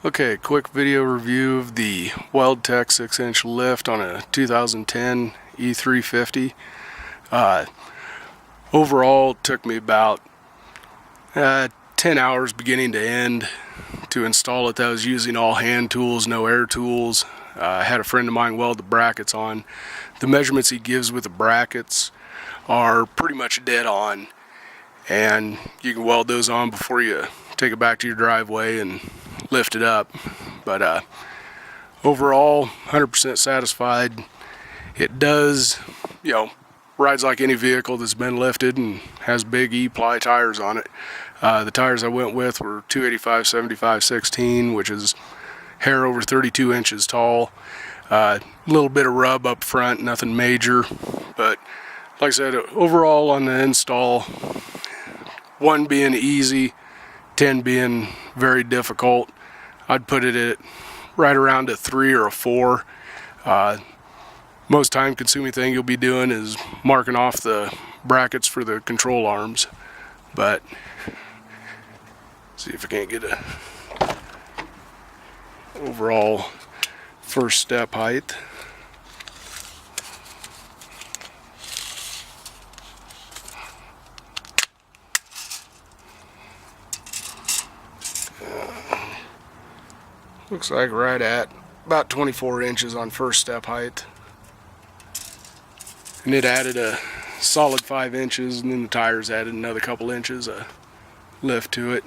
Okay, quick video review of the Weldtec 6-inch lift on a 2010 E350. Overall, it took me about 10 hours beginning to end to install it. I was using all hand tools, no air tools. I had a friend of mine weld the brackets on. The measurements he gives with the brackets are pretty much dead on, and you can weld those on before you take it back to your driveway and lift it up. But overall, 100% satisfied. It does, rides like any vehicle that's been lifted and has big E-ply tires on it. The tires I went with were 285/75/16, which is hair over 32 inches tall. A little bit of rub up front, nothing major. But like I said, overall on the install, 1 being easy, 10 being very difficult, I'd put it at right around a 3 or a 4. Most time consuming thing you'll be doing is marking off the brackets for the control arms. But see if I can't get a overall first step height. Looks like right at about 24 inches on first step height. And it added a solid 5 inches, and then the tires added another couple inches of lift to it.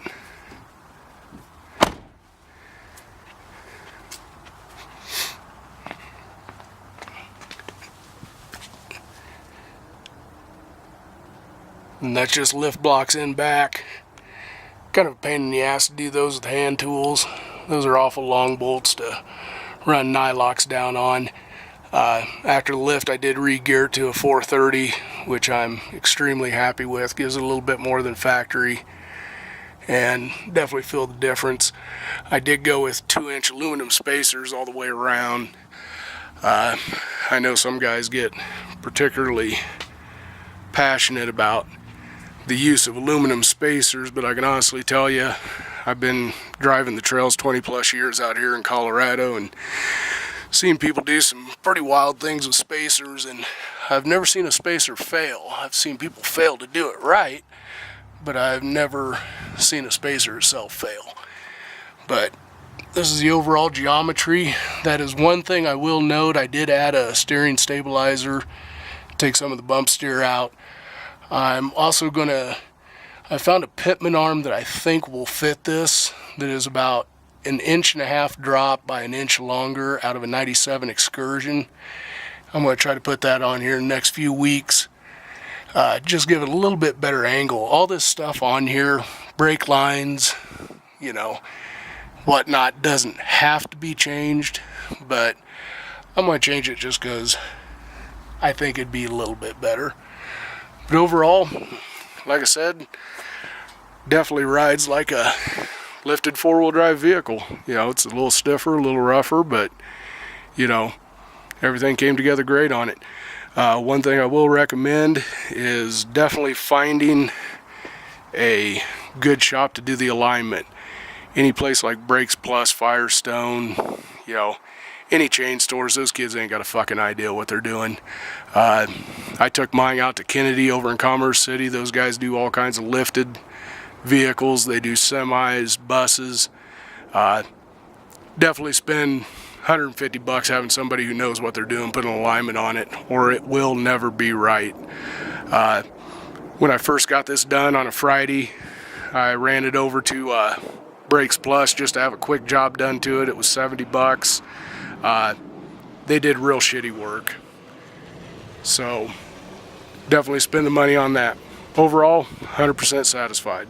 And that's just lift blocks in back. Kind of a pain in the ass to do those with hand tools. Those are awful long bolts to run nylocks down on. After the lift, I did re-gear it to a 430, which I'm extremely happy with. Gives it a little bit more than factory, and definitely feel the difference. I did go with 2-inch aluminum spacers all the way around. I know some guys get particularly passionate about the use of aluminum spacers, but I can honestly tell you, I've been driving the trails 20 plus years out here in Colorado and seen people do some pretty wild things with spacers, and I've never seen a spacer fail. I've seen people fail to do it right, but I've never seen a spacer itself fail. But this is the overall geometry. That is one thing I will note. I did add a steering stabilizer, take some of the bump steer out. I'm also I found a pitman arm that I think will fit this, that is about 1.5 inch drop by 1 inch longer out of a 97 Excursion. I'm going to try to put that on here in the next few weeks. Just give it a little bit better angle. All this stuff on here, brake lines, whatnot, doesn't have to be changed, but I'm going to change it just because I think it'd be a little bit better. But overall, like I said, definitely rides like a lifted 4-wheel drive vehicle. It's a little stiffer, a little rougher, but everything came together great on it. One thing I will recommend is definitely finding a good shop to do the alignment. Any place like Brakes Plus, Firestone, any chain stores, those kids ain't got a fucking idea what they're doing. I took mine out to Kennedy over in Commerce City. Those guys do all kinds of lifted vehicles. They do semis, buses. Definitely spend $150 having somebody who knows what they're doing put an alignment on it, or it will never be right. When I first got this done on a Friday, I ran it over to Brakes Plus just to have a quick job done to it. It was $70. They did real shitty work, so definitely spend the money on that. Overall, 100% satisfied.